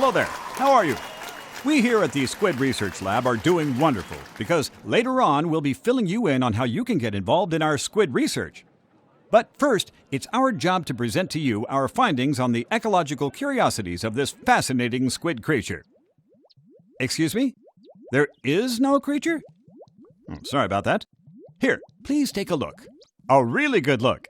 Hello there. How are you? We here at the Squid Research Lab are doing wonderful because later on we'll be filling you in on how you can get involved in our squid research. But first, it's our job to present to you our findings on the ecological curiosities of this fascinating squid creature. Excuse me? There is no creature? Oh, sorry about that. Here, please take a look. A really good look.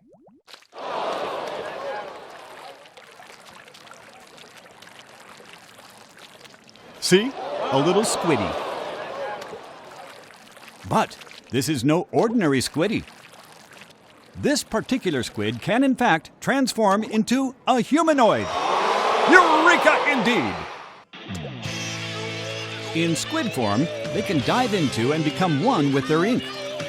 See? A little squiddy. But this is no ordinary squiddy. This particular squid can, in fact, transform into a humanoid. Eureka indeed! In squid form, they can dive into and become one with their ink,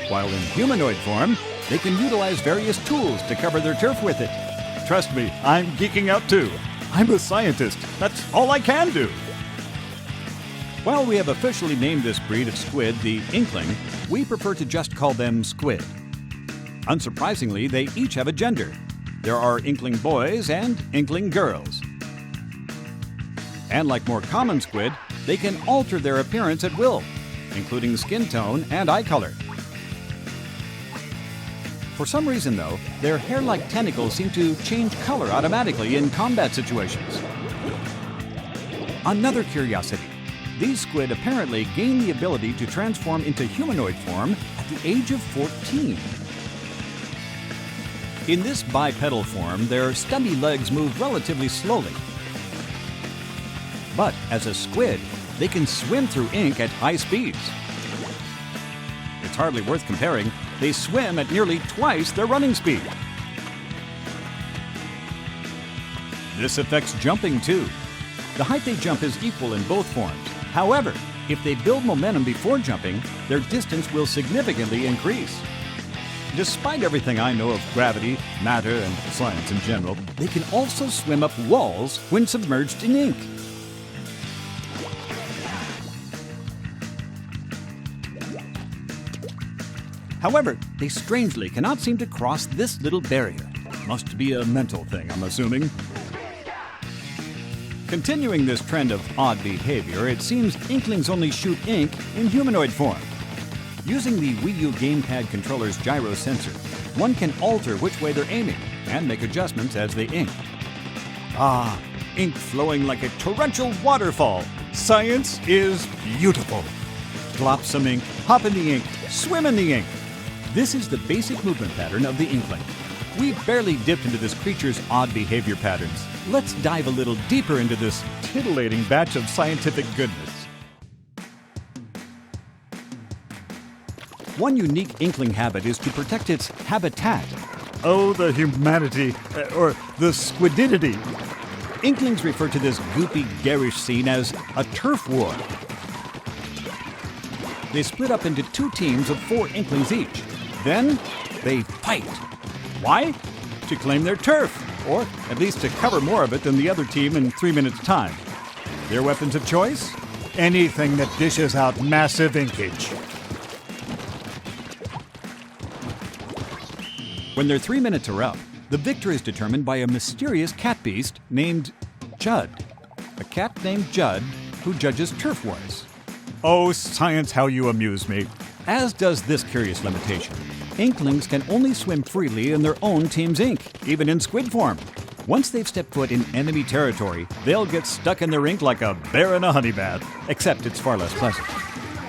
while in humanoid form, they can utilize various tools to cover their turf with it. Trust me, I'm geeking out too. I'm a scientist. That's all I can do. While we have officially named this breed of squid the inkling, we prefer to just call them squid. Unsurprisingly, they each have a gender. There are inkling boys and inkling girls. And like more common squid, they can alter their appearance at will, including skin tone and eye color. For some reason, though, their hair-like tentacles seem to change color automatically in combat situations. Another curiosity. These squid apparently gain the ability to transform into humanoid form at the age of 14. In this bipedal form, their stubby legs move relatively slowly. But as a squid, they can swim through ink at high speeds. It's hardly worth comparing. They swim at nearly twice their running speed. This affects jumping too. The height they jump is equal in both forms. However, if they build momentum before jumping, their distance will significantly increase. Despite everything I know of gravity, matter, and science in general, they can also swim up walls when submerged in ink. However, they strangely cannot seem to cross this little barrier. Must be a mental thing, I'm assuming. Continuing this trend of odd behavior, it seems inklings only shoot ink in humanoid form. Using the Wii U gamepad controller's gyro sensor, one can alter which way they're aiming and make adjustments as they ink. Ah, ink flowing like a torrential waterfall. Science is beautiful. Glop some ink, hop in the ink, swim in the ink. This is the basic movement pattern of the inkling. We barely dipped into this creature's odd behavior patterns. Let's dive a little deeper into this titillating batch of scientific goodness. One unique inkling habit is to protect its habitat. Oh, the humanity, or the squididity. Inklings refer to this goopy, garish scene as a turf war. They split up into 2 teams of 4 inklings each. Then, they fight. Why? To claim their turf, or at least to cover more of it than the other team in 3 minutes' time. Their weapons of choice? Anything that dishes out massive inkage. When their 3 minutes are up, the victor is determined by a mysterious cat beast named Judd. A cat named Judd who judges turf wars. Oh, science, how you amuse me. As does this curious limitation. Inklings can only swim freely in their own team's ink, even in squid form. Once they've stepped foot in enemy territory, they'll get stuck in their ink like a bear in a honey bath, except it's far less pleasant.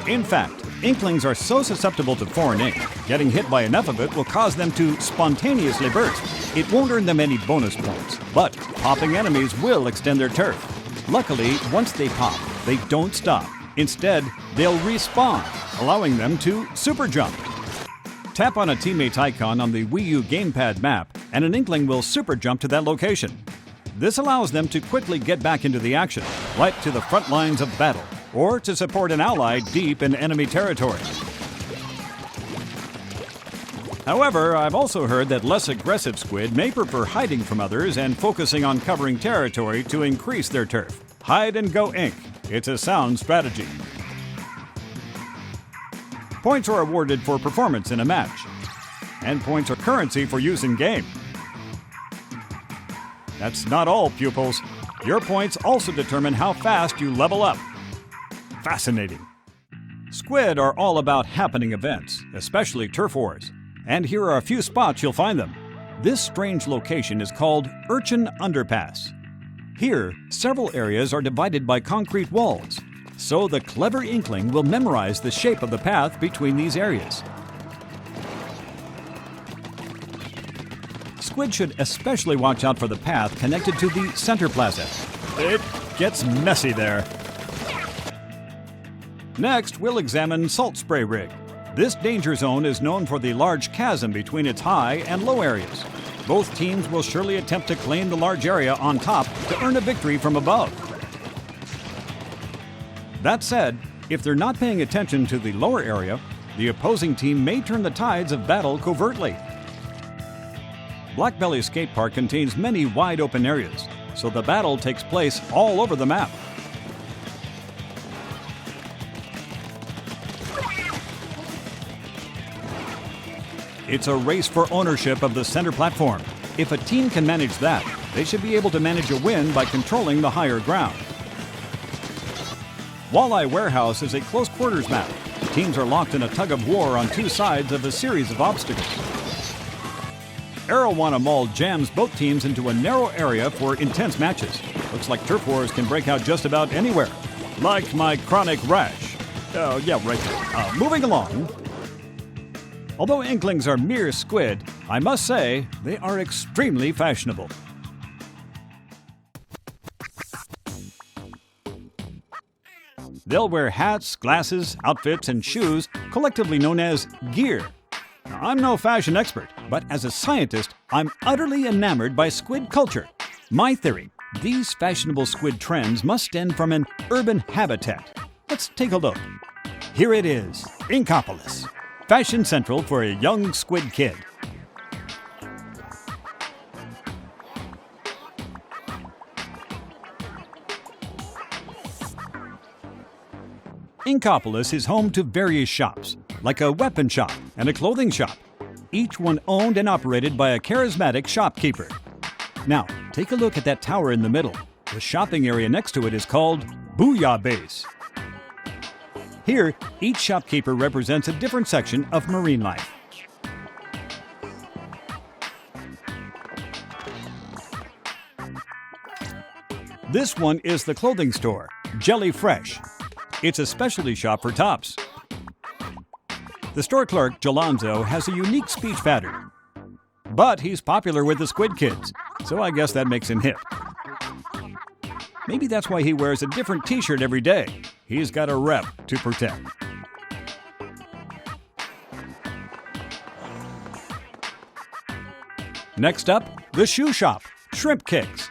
In fact, inklings are so susceptible to foreign ink, getting hit by enough of it will cause them to spontaneously burst. It won't earn them any bonus points, but popping enemies will extend their turf. Luckily, once they pop, they don't stop. Instead, they'll respawn, allowing them to super jump. Tap on a teammate's icon on the Wii U gamepad map, and an inkling will super jump to that location. This allows them to quickly get back into the action, right to the front lines of battle, or to support an ally deep in enemy territory. However, I've also heard that less aggressive squid may prefer hiding from others and focusing on covering territory to increase their turf. Hide and go ink. It's a sound strategy. Points are awarded for performance in a match, and points are currency for use in game. That's not all, pupils. Your points also determine how fast you level up. Fascinating. Squid are all about happening events, especially turf wars. And here are a few spots you'll find them. This strange location is called Urchin Underpass. Here, several areas are divided by concrete walls, so the clever inkling will memorize the shape of the path between these areas. Squid should especially watch out for the path connected to the center plaza. It gets messy there. Next, we'll examine Salt Spray Rig. This danger zone is known for the large chasm between its high and low areas. Both teams will surely attempt to claim the large area on top to earn a victory from above. That said, if they're not paying attention to the lower area, the opposing team may turn the tides of battle covertly. Blackbelly Skate Park contains many wide open areas, so the battle takes place all over the map. It's a race for ownership of the center platform. If a team can manage that, they should be able to manage a win by controlling the higher ground. Walleye Warehouse is a close quarters map. Teams are locked in a tug of war on two sides of a series of obstacles. Arowana Mall jams both teams into a narrow area for intense matches. Looks like turf wars can break out just about anywhere. Like my chronic rash. Oh, yeah, right there. Moving along. Although Inklings are mere squid, I must say they are extremely fashionable. They'll wear hats, glasses, outfits, and shoes, collectively known as gear. Now, I'm no fashion expert, but as a scientist, I'm utterly enamored by squid culture. My theory, these fashionable squid trends must stem from an urban habitat. Let's take a look. Here it is, Inkopolis. Fashion central for a young squid kid. Inkopolis is home to various shops, like a weapon shop and a clothing shop, each one owned and operated by a charismatic shopkeeper. Now, take a look at that tower in the middle. The shopping area next to it is called Booyah Base. Here, each shopkeeper represents a different section of marine life. This one is the clothing store, Jelly Fresh. It's a specialty shop for tops. The store clerk, Jalonzo, has a unique speech pattern. But he's popular with the squid kids, so I guess that makes him hip. Maybe that's why he wears a different t-shirt every day. He's got a rep to protect. Next up, the shoe shop, Shrimp Kicks.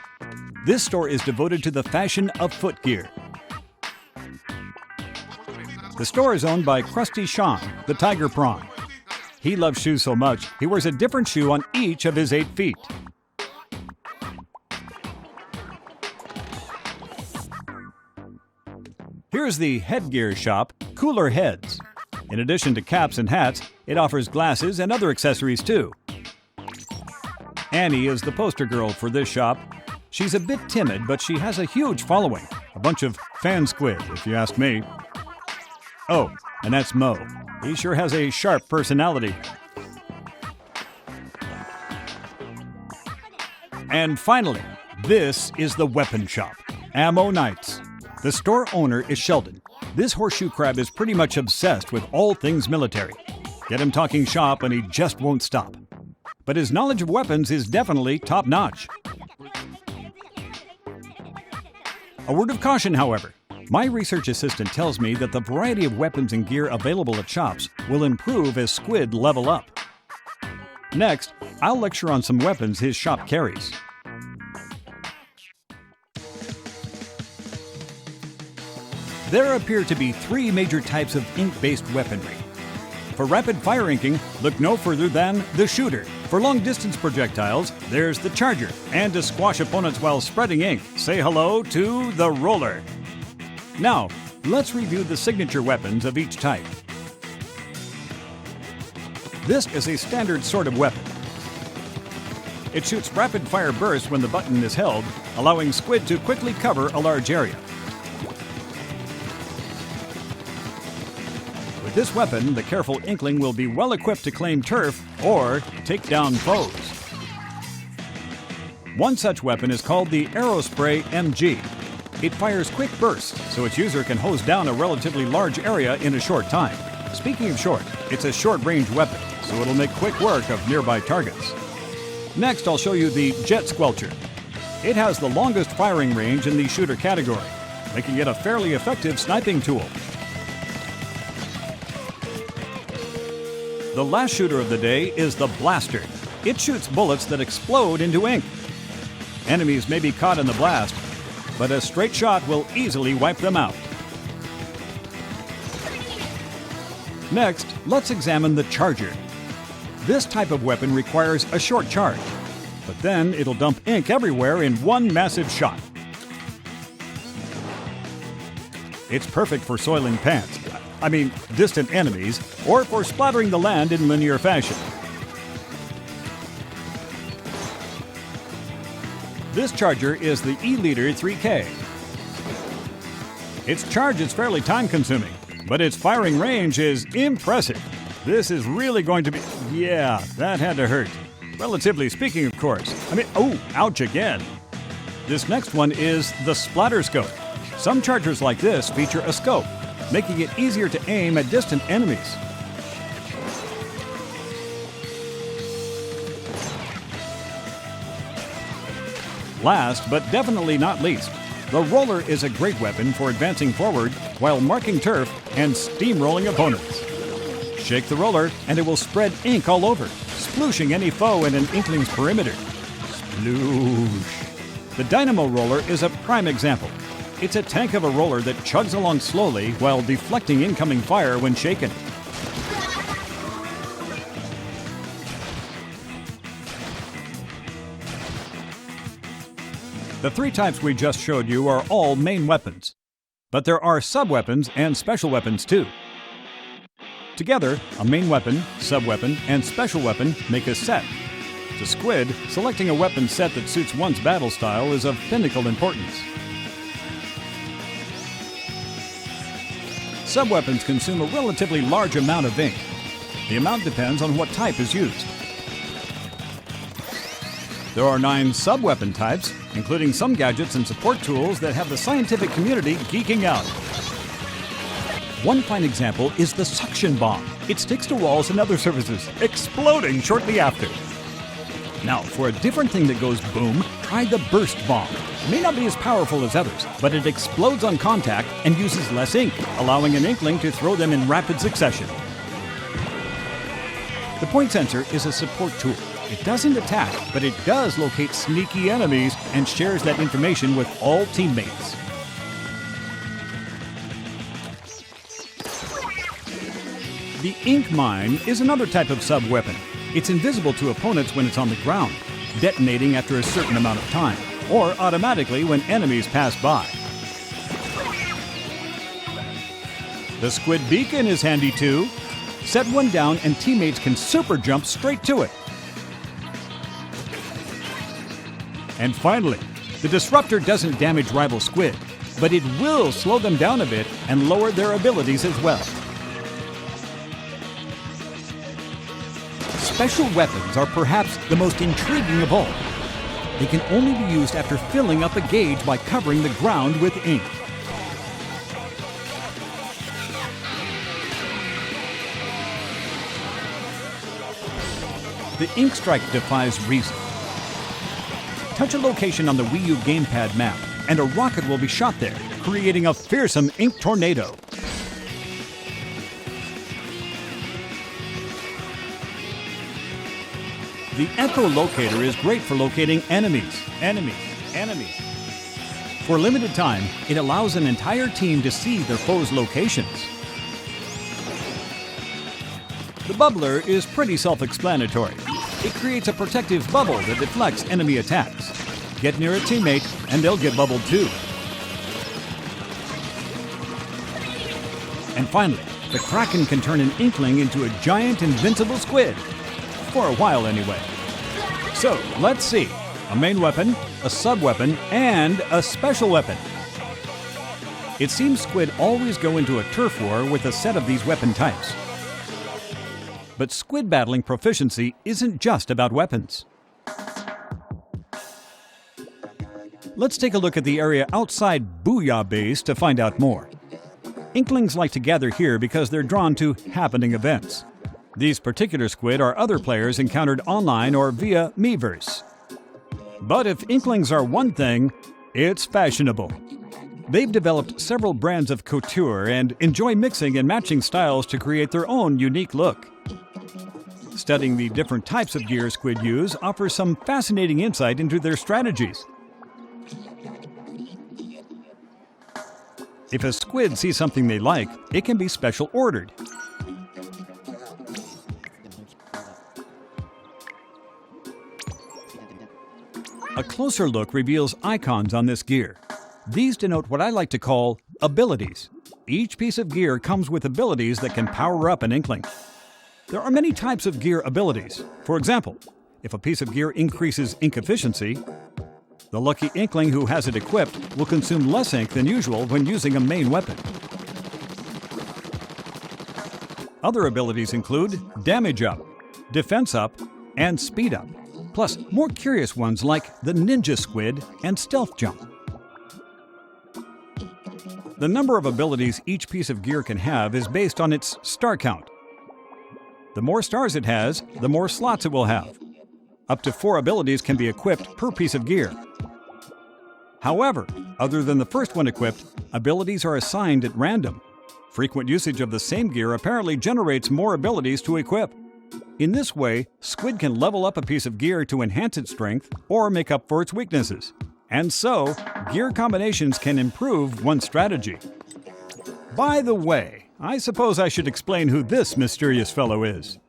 This store is devoted to the fashion of footgear. The store is owned by Krusty Sean, the tiger prawn. He loves shoes so much, he wears a different shoe on each of his 8 feet. Here's the headgear shop, Cooler Heads. In addition to caps and hats, it offers glasses and other accessories too. Annie is the poster girl for this shop. She's a bit timid, but she has a huge following. A bunch of fan squid, if you ask me. Oh, and that's Mo. He sure has a sharp personality. And finally, this is the weapon shop, Ammo Nights. The store owner is Sheldon. This horseshoe crab is pretty much obsessed with all things military. Get him talking shop and he just won't stop. But his knowledge of weapons is definitely top-notch. A word of caution, however. My research assistant tells me that the variety of weapons and gear available at shops will improve as squid level up. Next, I'll lecture on some weapons his shop carries. There appear to be 3 major types of ink-based weaponry. For rapid-fire inking, look no further than the shooter. For long-distance projectiles, there's the charger. And to squash opponents while spreading ink, say hello to the roller. Now, let's review the signature weapons of each type. This is a standard sort of weapon. It shoots rapid-fire bursts when the button is held, allowing Squid to quickly cover a large area. With this weapon, the careful Inkling will be well equipped to claim turf or take down foes. One such weapon is called the Aerospray MG. It fires quick bursts, so its user can hose down a relatively large area in a short time. Speaking of short, it's a short-range weapon, so it'll make quick work of nearby targets. Next, I'll show you the Jet Squelcher. It has the longest firing range in the shooter category, making it a fairly effective sniping tool. The last shooter of the day is the Blaster. It shoots bullets that explode into ink. Enemies may be caught in the blast, but a straight shot will easily wipe them out. Next, let's examine the Charger. This type of weapon requires a short charge, but then it'll dump ink everywhere in one massive shot. It's perfect for soiling distant enemies, or for splattering the land in linear fashion. This Charger is the E-Leader 3K. Its charge is fairly time-consuming, but its firing range is impressive. This is really going to be... Yeah, that had to hurt. Relatively speaking, of course. Ouch again. This next one is the Splatter Scope. Some Chargers like this feature a scope, making it easier to aim at distant enemies. Last, but definitely not least, the Roller is a great weapon for advancing forward while marking turf and steamrolling opponents. Shake the roller and it will spread ink all over, splooshing any foe in an Inkling's perimeter. Sploosh. The Dynamo Roller is a prime example. It's a tank of a roller that chugs along slowly while deflecting incoming fire when shaken. The three types we just showed you are all main weapons, but there are sub-weapons and special weapons too. Together, a main weapon, sub-weapon, and special weapon make a set. To Squid, selecting a weapon set that suits one's battle style is of pinnacle importance. Sub-weapons consume a relatively large amount of ink. The amount depends on what type is used. There are 9 sub-weapon types, including some gadgets and support tools that have the scientific community geeking out. One fine example is the suction bomb. It sticks to walls and other surfaces, exploding shortly after. Now, for a different thing that goes boom, try the burst bomb. It may not be as powerful as others, but it explodes on contact and uses less ink, allowing an Inkling to throw them in rapid succession. The point sensor is a support tool. It doesn't attack, but it does locate sneaky enemies and shares that information with all teammates. The ink mine is another type of sub-weapon. It's invisible to opponents when it's on the ground, detonating after a certain amount of time, or automatically when enemies pass by. The Squid Beacon is handy too. Set one down and teammates can super jump straight to it. And finally, the Disruptor doesn't damage rival Squid, but it will slow them down a bit and lower their abilities as well. Special weapons are perhaps the most intriguing of all. They can only be used after filling up a gauge by covering the ground with ink. The Ink Strike defies reason. Touch a location on the Wii U gamepad map, and a rocket will be shot there, creating a fearsome ink tornado. The Echolocator is great for locating enemies. For a limited time, it allows an entire team to see their foes' locations. The Bubbler is pretty self-explanatory. It creates a protective bubble that deflects enemy attacks. Get near a teammate, and they'll get bubbled too. And finally, the Kraken can turn an Inkling into a giant invincible squid. For a while anyway. So, let's see. A main weapon, a sub-weapon, and a special weapon. It seems squid always go into a turf war with a set of these weapon types. But squid battling proficiency isn't just about weapons. Let's take a look at the area outside Booyah Base to find out more. Inklings like to gather here because they're drawn to happening events. These particular squid are other players encountered online or via Miiverse. But if Inklings are one thing, it's fashionable. They've developed several brands of couture and enjoy mixing and matching styles to create their own unique look. Studying the different types of gear squid use offers some fascinating insight into their strategies. If a squid sees something they like, it can be special ordered. A closer look reveals icons on this gear. These denote what I like to call abilities. Each piece of gear comes with abilities that can power up an Inkling. There are many types of gear abilities. For example, if a piece of gear increases ink efficiency, the lucky Inkling who has it equipped will consume less ink than usual when using a main weapon. Other abilities include damage up, defense up, and speed up, plus more curious ones like the ninja squid and stealth jump. The number of abilities each piece of gear can have is based on its star count. The more stars it has, the more slots it will have. Up to 4 abilities can be equipped per piece of gear. However, other than the first one equipped, abilities are assigned at random. Frequent usage of the same gear apparently generates more abilities to equip. In this way, squid can level up a piece of gear to enhance its strength or make up for its weaknesses. And so, gear combinations can improve one's strategy. By the way, I suppose I should explain who this mysterious fellow is.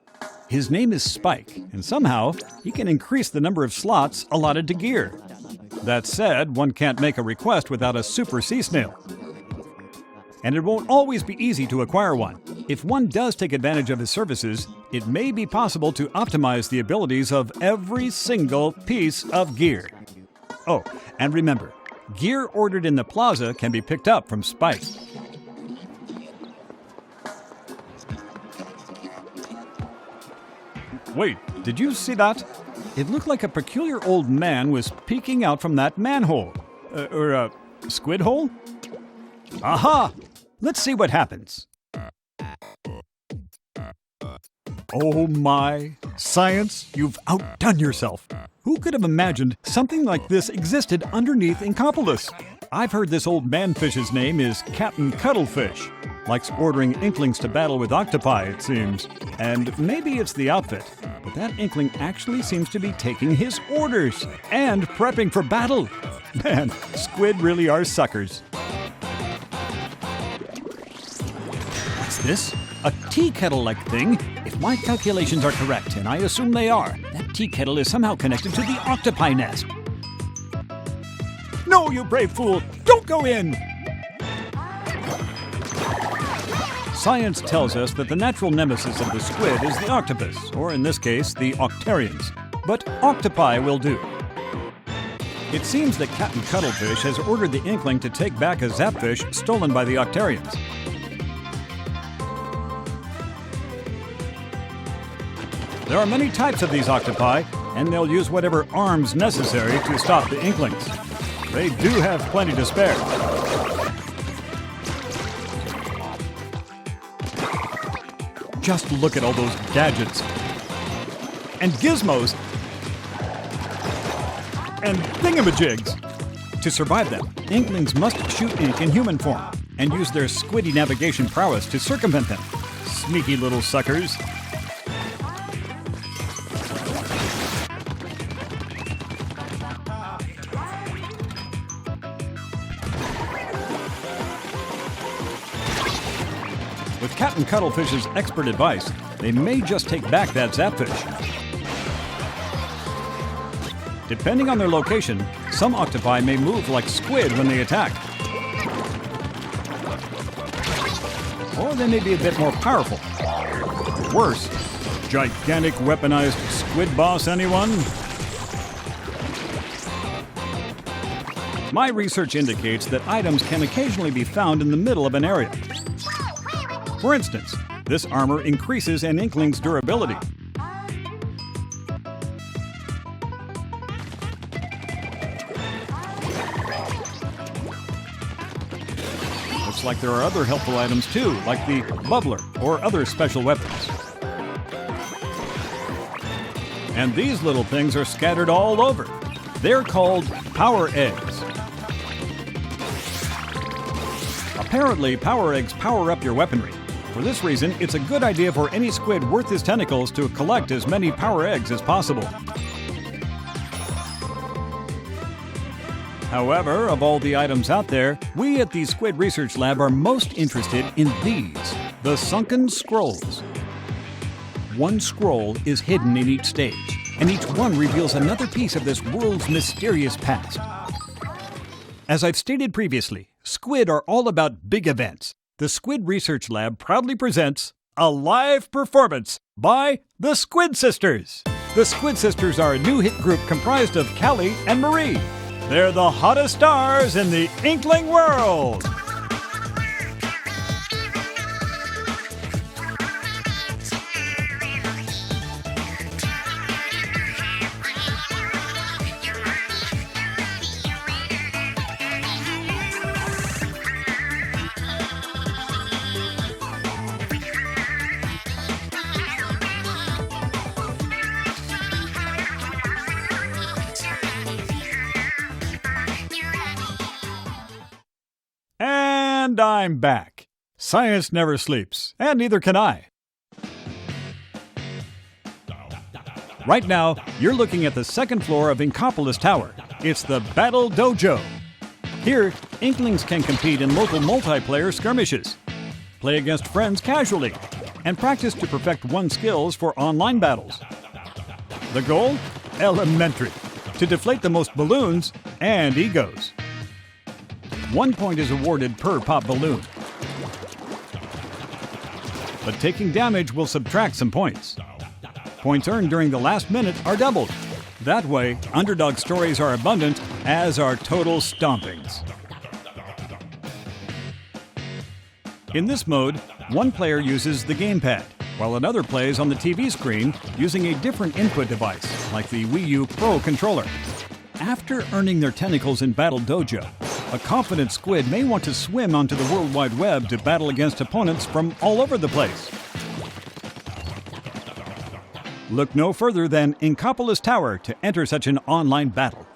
His name is Spike, and somehow he can increase the number of slots allotted to gear. That said, one can't make a request without a super sea snail. And it won't always be easy to acquire one. If one does take advantage of his services, it may be possible to optimize the abilities of every single piece of gear. Oh, and remember, gear ordered in the plaza can be picked up from Spike. Wait, did you see that? It looked like a peculiar old man was peeking out from that manhole. Or a squid hole? Aha! Let's see what happens. Oh my! Science, you've outdone yourself! Who could have imagined something like this existed underneath Inkopolis? I've heard this old manfish's name is Captain Cuttlefish. Likes ordering Inklings to battle with octopi, it seems. And maybe it's the outfit, but that Inkling actually seems to be taking his orders and prepping for battle. Man, squid really are suckers. What's this? A tea kettle-like thing? If my calculations are correct, and I assume they are, that tea kettle is somehow connected to the octopi nest. No, you brave fool! Don't go in! Science tells us that the natural nemesis of the squid is the octopus, or in this case, the octarians. But octopi will do. It seems that Captain Cuttlefish has ordered the Inkling to take back a zapfish stolen by the octarians. There are many types of these octopi, and they'll use whatever arms necessary to stop the Inklings. They do have plenty to spare. Just look at all those gadgets and gizmos and thingamajigs. To survive them, Inklings must shoot ink in human form and use their squiddy navigation prowess to circumvent them. Sneaky little suckers. With Captain Cuttlefish's expert advice, they may just take back that zapfish. Depending on their location, some octopi may move like squid when they attack. Or they may be a bit more powerful. Worse, gigantic weaponized squid boss, anyone? My research indicates that items can occasionally be found in the middle of an area. For instance, this armor increases an Inkling's durability. Looks like there are other helpful items too, like the bubbler or other special weapons. And these little things are scattered all over. They're called power eggs. Apparently, power eggs power up your weaponry. For this reason, it's a good idea for any squid worth his tentacles to collect as many power eggs as possible. However, of all the items out there, we at the Squid Research Lab are most interested in these, the sunken scrolls. One scroll is hidden in each stage, and each one reveals another piece of this world's mysterious past. As I've stated previously, squid are all about big events. The Squid Research Lab proudly presents a live performance by the Squid Sisters. The Squid Sisters are a new hit group comprised of Callie and Marie. They're the hottest stars in the Inkling world. And I'm back. Science never sleeps, and neither can I. Right now, you're looking at the second floor of Inkopolis Tower. It's the Battle Dojo. Here, Inklings can compete in local multiplayer skirmishes, play against friends casually, and practice to perfect one's skills for online battles. The goal? Elementary. To deflate the most balloons and egos. 1 point is awarded per pop balloon. But taking damage will subtract some points. Points earned during the last minute are doubled. That way, underdog stories are abundant, as are total stompings. In this mode, one player uses the gamepad, while another plays on the TV screen using a different input device, like the Wii U Pro controller. After earning their tentacles in Battle Dojo, a confident squid may want to swim onto the World Wide Web to battle against opponents from all over the place. Look no further than Inkopolis Tower to enter such an online battle.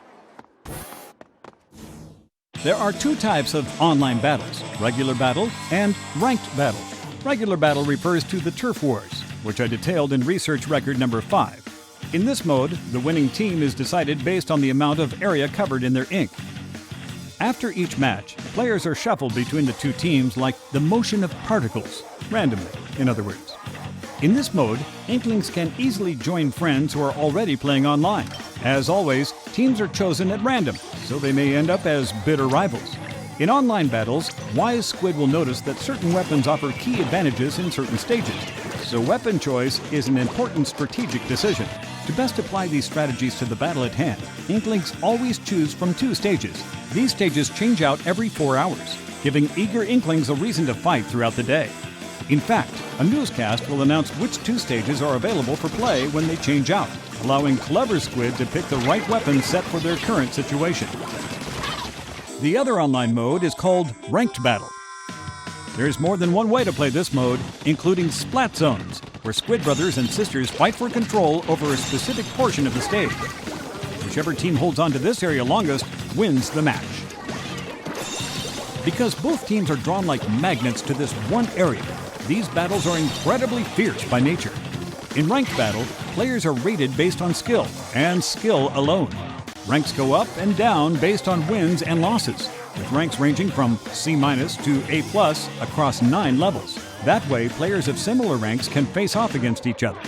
There are two types of online battles, regular battle and ranked battle. Regular battle refers to the turf wars, which I detailed in research record number 5. In this mode, the winning team is decided based on the amount of area covered in their ink. After each match, players are shuffled between the two teams like the motion of particles, randomly, in other words. In this mode, Inklings can easily join friends who are already playing online. As always, teams are chosen at random, so they may end up as bitter rivals. In online battles, wise squid will notice that certain weapons offer key advantages in certain stages, so weapon choice is an important strategic decision. To best apply these strategies to the battle at hand, Inklings always choose from 2 stages. These stages change out every 4 hours, giving eager Inklings a reason to fight throughout the day. In fact, a newscast will announce which 2 stages are available for play when they change out, allowing clever squid to pick the right weapon set for their current situation. The other online mode is called Ranked Battle. There's more than one way to play this mode, including Splat Zones, where squid brothers and sisters fight for control over a specific portion of the stage. Whichever team holds on to this area longest wins the match. Because both teams are drawn like magnets to this one area, these battles are incredibly fierce by nature. In Ranked Battle, players are rated based on skill, and skill alone. Ranks go up and down based on wins and losses, with ranks ranging from C- to A+ across 9 levels. That way, players of similar ranks can face off against each other.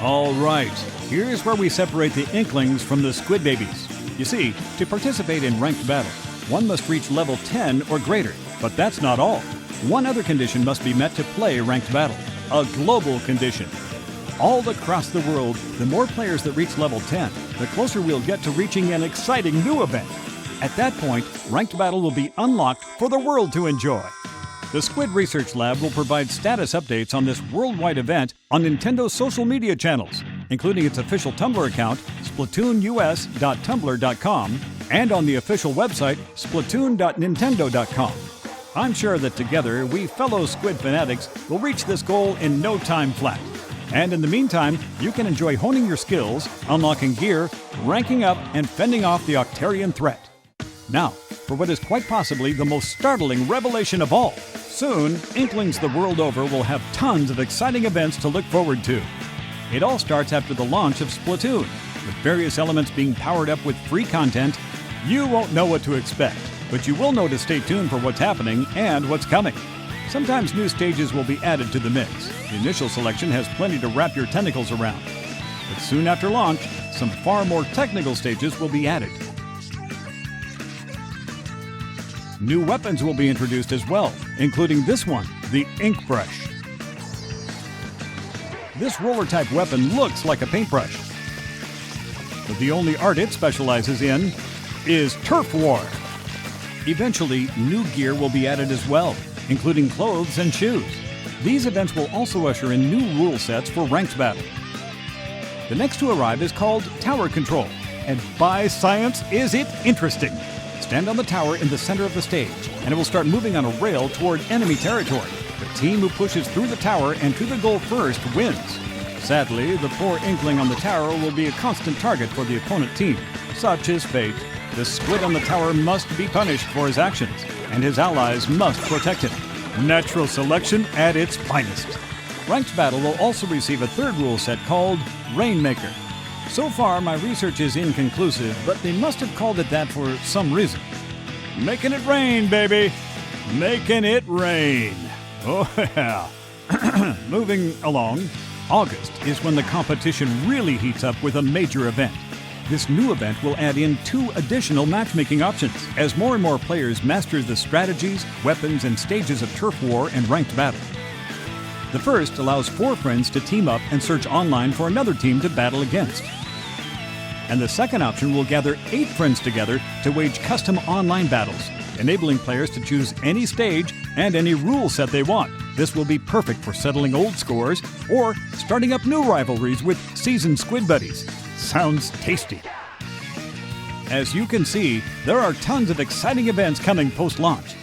All right, here's where we separate the Inklings from the Squid Babies. You see, to participate in Ranked Battle, one must reach level 10 or greater, but that's not all. One other condition must be met to play Ranked Battle, a global condition. All across the world, the more players that reach level 10, the closer we'll get to reaching an exciting new event, At that point, Ranked Battle will be unlocked for the world to enjoy. The Squid Research Lab will provide status updates on this worldwide event on Nintendo's social media channels, including its official Tumblr account, splatoonus.tumblr.com, and on the official website, splatoon.nintendo.com. I'm sure that together, we fellow Squid fanatics will reach this goal in no time flat. And in the meantime, you can enjoy honing your skills, unlocking gear, ranking up, and fending off the Octarian threat. Now, for what is quite possibly the most startling revelation of all. Soon, Inklings the world over will have tons of exciting events to look forward to. It all starts after the launch of Splatoon, with various elements being powered up with free content. You won't know what to expect, but you will know to stay tuned for what's happening and what's coming. Sometimes new stages will be added to the mix. The initial selection has plenty to wrap your tentacles around. But soon after launch, some far more technical stages will be added. New weapons will be introduced as well, including this one, the Ink Brush. This roller-type weapon looks like a paintbrush, but the only art it specializes in is Turf War. Eventually, new gear will be added as well, including clothes and shoes. These events will also usher in new rule sets for Ranked Battle. The next to arrive is called Tower Control, and by science is it interesting! Stand on the tower in the center of the stage, and it will start moving on a rail toward enemy territory. The team who pushes through the tower and to the goal first wins. Sadly, the poor Inkling on the tower will be a constant target for the opponent team. Such is fate. The squid on the tower must be punished for his actions, and his allies must protect him. Natural selection at its finest. Ranked Battle will also receive a third rule set called Rainmaker. So far, my research is inconclusive, but they must have called it that for some reason. Making it rain, baby! Making it rain! Oh yeah! Moving along, August is when the competition really heats up with a major event. This new event will add in 2 additional matchmaking options, as more and more players master the strategies, weapons, and stages of Turf War and Ranked Battle. The first allows 4 friends to team up and search online for another team to battle against. And the second option will gather 8 friends together to wage custom online battles, enabling players to choose any stage and any rule set they want. This will be perfect for settling old scores or starting up new rivalries with seasoned squid buddies. Sounds tasty. As you can see, there are tons of exciting events coming post-launch.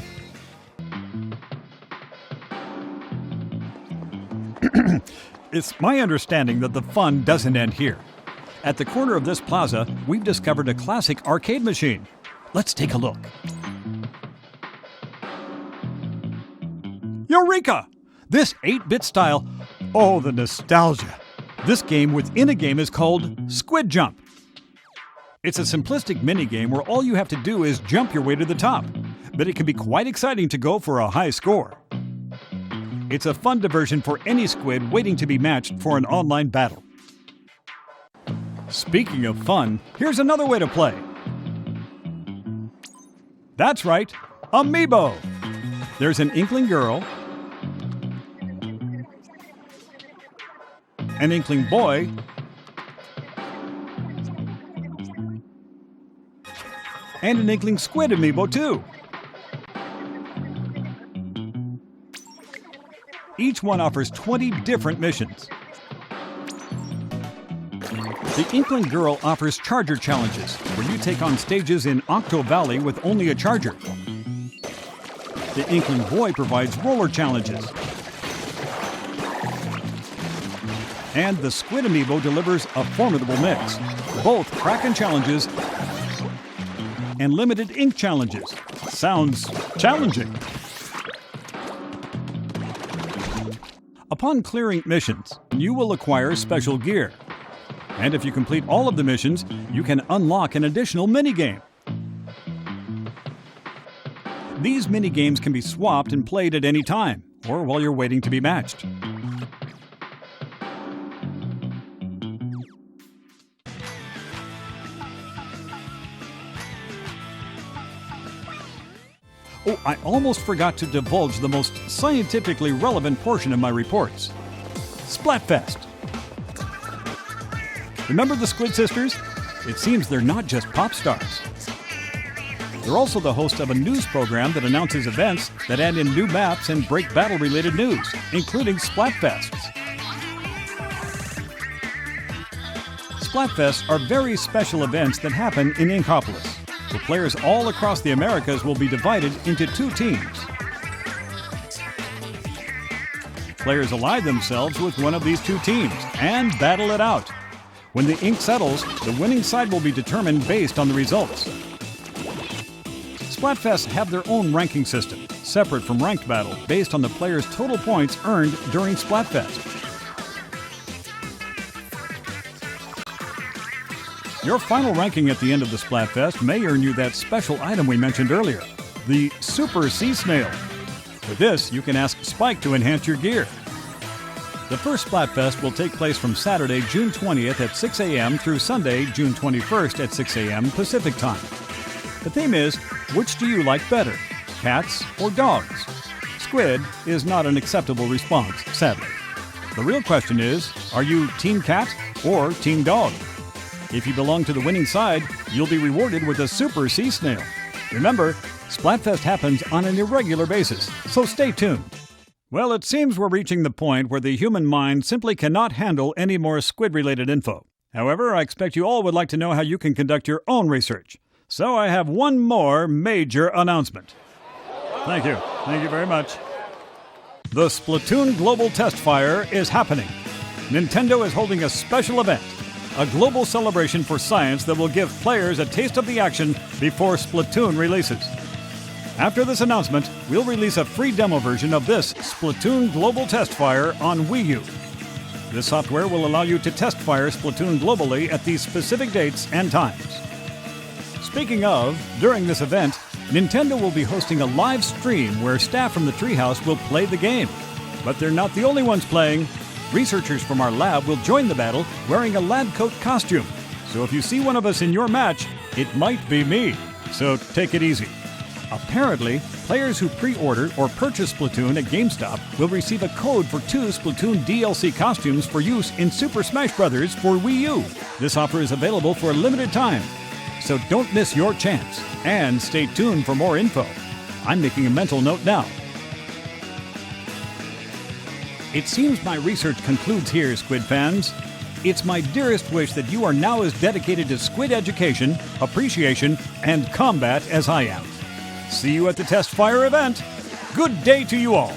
It's my understanding that the fun doesn't end here. At the corner of this plaza, we've discovered a classic arcade machine. Let's take a look. Eureka! This 8-bit style, oh, the nostalgia. This game within a game is called Squid Jump. It's a simplistic minigame where all you have to do is jump your way to the top, but it can be quite exciting to go for a high score. It's a fun diversion for any squid waiting to be matched for an online battle. Speaking of fun, here's another way to play. That's right, Amiibo! There's an Inkling girl, an Inkling boy, and an Inkling squid Amiibo too. Each one offers 20 different missions. The Inkling Girl offers charger challenges, where you take on stages in Octo Valley with only a charger. The Inkling Boy provides roller challenges. And the Squid Amiibo delivers a formidable mix, both Kraken challenges and limited ink challenges. Sounds challenging. Upon clearing missions, you will acquire special gear. And if you complete all of the missions, you can unlock an additional minigame. These minigames can be swapped and played at any time, or while you're waiting to be matched. Oh, I almost forgot to divulge the most scientifically relevant portion of my reports. Splatfest! Remember the Squid Sisters? It seems they're not just pop stars. They're also the host of a news program that announces events that add in new maps and break battle-related news, including Splatfests. Splatfests are very special events that happen in Inkopolis, where players all across the Americas will be divided into 2 teams. Players ally themselves with one of these 2 teams and battle it out. When the ink settles, the winning side will be determined based on the results. Splatfests have their own ranking system, separate from ranked battle, based on the player's total points earned during Splatfest. Your final ranking at the end of the Splatfest may earn you that special item we mentioned earlier, the Super Sea Snail. With this, you can ask Spike to enhance your gear. The first Splatfest will take place from Saturday, June 20th at 6 a.m. through Sunday, June 21st at 6 a.m. Pacific Time. The theme is, which do you like better, cats or dogs? Squid is not an acceptable response, sadly. The real question is, are you Team Cat or Team Dog? If you belong to the winning side, you'll be rewarded with a Super Sea Snail. Remember, Splatfest happens on an irregular basis, so stay tuned. Well, it seems we're reaching the point where the human mind simply cannot handle any more squid-related info. However, I expect you all would like to know how you can conduct your own research. So I have one more major announcement. Thank you. Thank you very much. The Splatoon Global Test Fire is happening. Nintendo is holding a special event, a global celebration for science that will give players a taste of the action before Splatoon releases. After this announcement, we'll release a free demo version of this Splatoon Global Test Fire on Wii U. This software will allow you to test fire Splatoon globally at these specific dates and times. Speaking of, during this event, Nintendo will be hosting a live stream where staff from the Treehouse will play the game. But they're not the only ones playing. Researchers from our lab will join the battle wearing a lab coat costume. So if you see one of us in your match, it might be me. So take it easy. Apparently, players who pre-order or purchase Splatoon at GameStop will receive a code for 2 Splatoon DLC costumes for use in Super Smash Bros. For Wii U. This offer is available for a limited time. So don't miss your chance. And stay tuned for more info. I'm making a mental note now. It seems my research concludes here, Squid fans. It's my dearest wish that you are now as dedicated to Squid education, appreciation, and combat as I am. See you at the Test Fire event. Good day to you all.